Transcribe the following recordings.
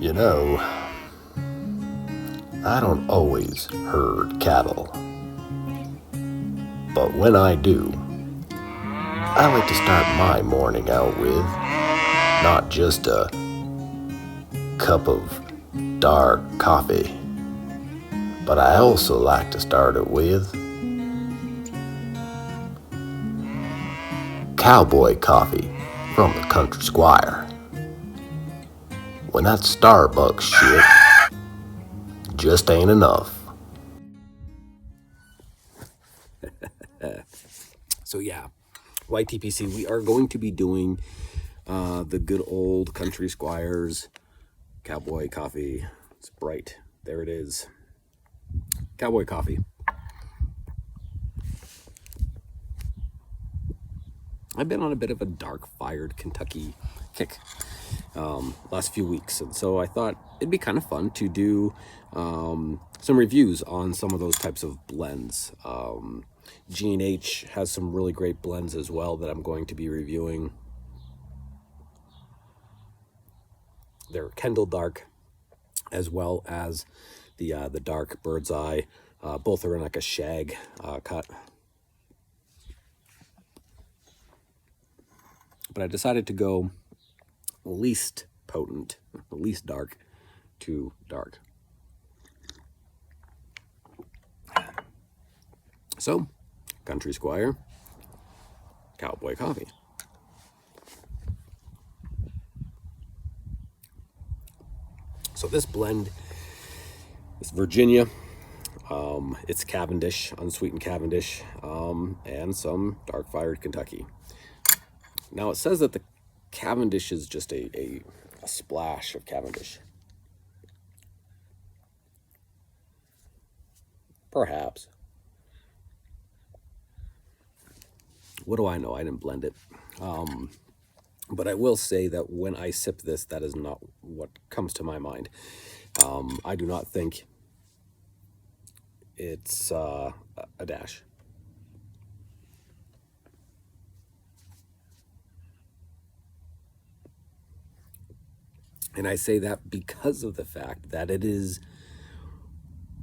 You know, I don't always herd cattle, but when I do, I like to start my morning out with not just a cup of dark coffee, but I also like to start it with Cowboy Coffee from the Country Squire. When that Starbucks shit just ain't enough. So yeah, YTPC, we are going to be doing the good old Country Squires Cowboy Coffee. It's bright. There it is. Cowboy Coffee. I've been on a bit of a dark-fired Kentucky kick last few weeks, and so I thought it'd be kind of fun to do some reviews on some of those types of blends. G&H has some really great blends as well that I'm going to be reviewing. They're Kendall Dark as well as the dark Bird's Eye. Both are in like a shag cut. But I decided to go least potent, least dark to dark. So, Country Squire, Cowboy Coffee. So this blend is Virginia, it's Cavendish, unsweetened Cavendish, and some dark-fired Kentucky. Now it says that the Cavendish is just a splash of Cavendish. Perhaps. What do I know? I didn't blend it. But I will say that when I sip this, that is not what comes to my mind. I do not think it's a dash. And I say that because of the fact that it is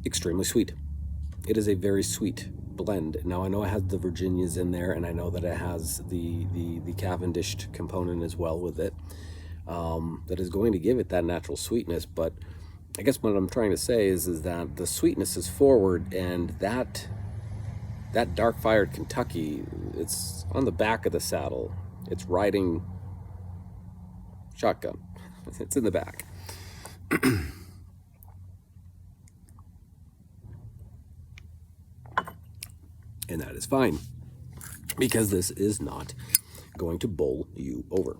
extremely sweet. It is a very sweet blend. Now I know it has the Virginias in there, and I know that it has the Cavendish component as well with it. That is going to give it that natural sweetness. But I guess what I'm trying to say is that the sweetness is forward, and that dark-fired Kentucky, it's on the back of the saddle. It's riding shotgun. It's in the back. And that is fine, because this is not going to bowl you over.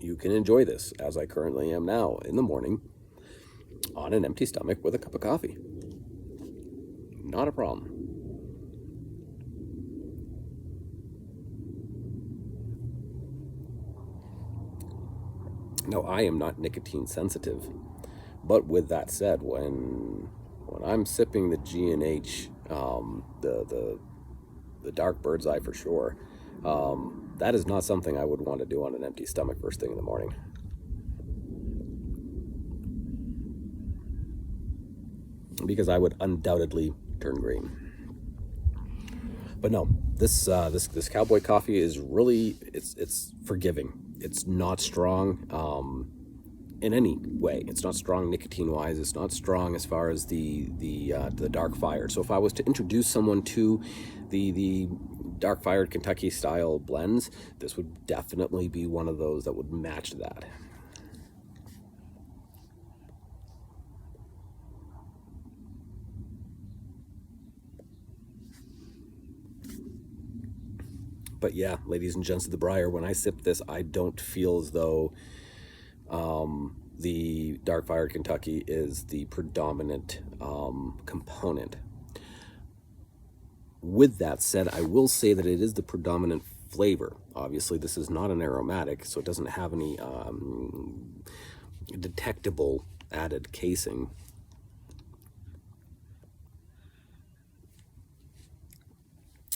You can enjoy this, as I currently am now, in the morning, on an empty stomach with a cup of coffee. Not a problem. Now, I am not nicotine sensitive, but with that said, when I'm sipping the G&H, the dark Bird's Eye for sure, that is not something I would want to do on an empty stomach first thing in the morning. Because I would undoubtedly turn green. But no, this Cowboy Coffee is really, it's forgiving. It's not strong in any way. It's not strong nicotine wise. It's not strong as far as the dark fired. So if I was to introduce someone to the dark fired Kentucky style blends, this would definitely be one of those that would match that. But yeah, ladies and gents of the Briar, when I sip this, I don't feel as though the dark fired Kentucky is the predominant component. With that said, I will say that it is the predominant flavor. Obviously, this is not an aromatic, so it doesn't have any detectable added casing.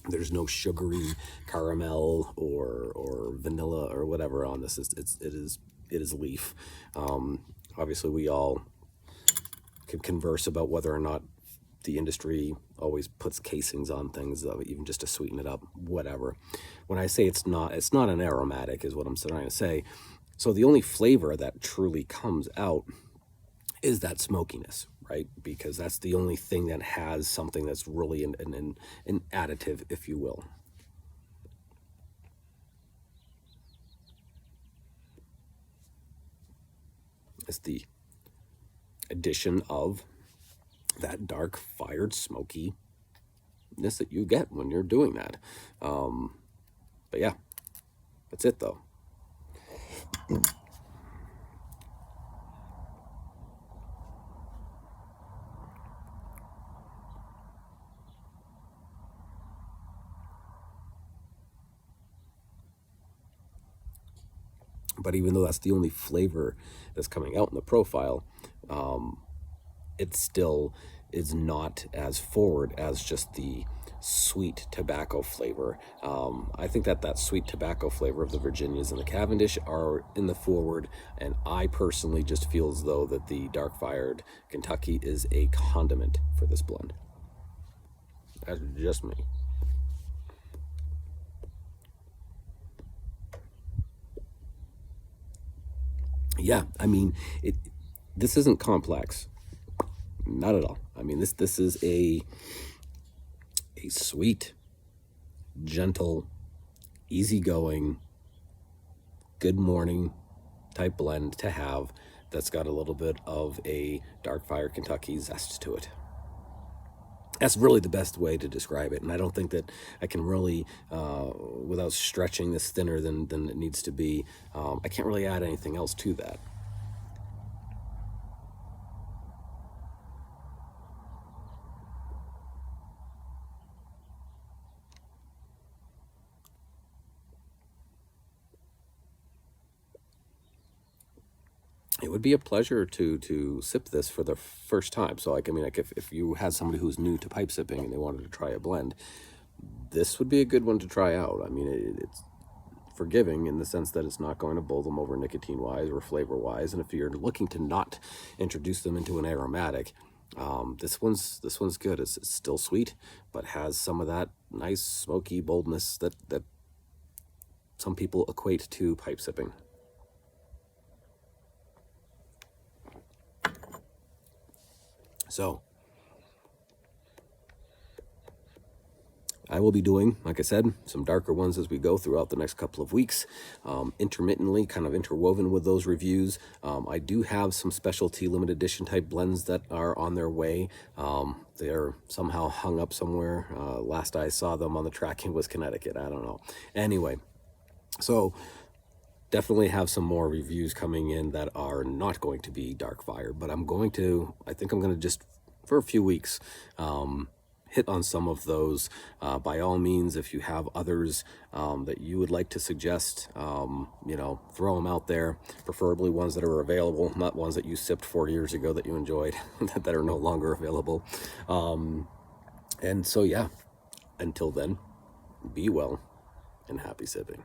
There's no sugary caramel or vanilla or whatever on this. It is leaf. Obviously, we all can converse about whether or not the industry always puts casings on things, even just to sweeten it up, whatever. When I say it's not an aromatic, is what I'm trying to say. So the only flavor that truly comes out is that smokiness, right? Because that's the only thing that has something that's really an additive, if you will. It's the addition of that dark fired smokiness that you get when you're doing that. But yeah, that's it though. But even though that's the only flavor that's coming out in the profile, it still is not as forward as just the sweet tobacco flavor. I think that sweet tobacco flavor of the Virginias and the Cavendish are in the forward, and I personally just feel as though that the dark fired Kentucky is a condiment for this blend. That's just me. Yeah, I mean, this isn't complex, not at all. I mean, this is a sweet, gentle, easygoing, good morning type blend to have that's got a little bit of a dark fire Kentucky zest to it. That's really the best way to describe it, and I don't think that I can really, without stretching this thinner than it needs to be, I can't really add anything else to that. It would be a pleasure to sip this for the first time. So, if you had somebody who's new to pipe sipping and they wanted to try a blend, this would be a good one to try out. I mean, it's forgiving in the sense that it's not going to bowl them over nicotine-wise or flavor-wise. And if you're looking to not introduce them into an aromatic, this one's good. It's still sweet, but has some of that nice smoky boldness that some people equate to pipe sipping. So, I will be doing, like I said, some darker ones as we go throughout the next couple of weeks, intermittently, kind of interwoven with those reviews. I do have some specialty limited edition type blends that are on their way. They are somehow hung up somewhere. Last I saw them on the tracking was Connecticut. I don't know. Anyway, so definitely have some more reviews coming in that are not going to be dark fire, but I think I'm going to just, for a few weeks, hit on some of those. By all means, if you have others that you would like to suggest, throw them out there, preferably ones that are available, not ones that you sipped 4 years ago that you enjoyed, that are no longer available. And so, yeah, until then, be well and happy sipping.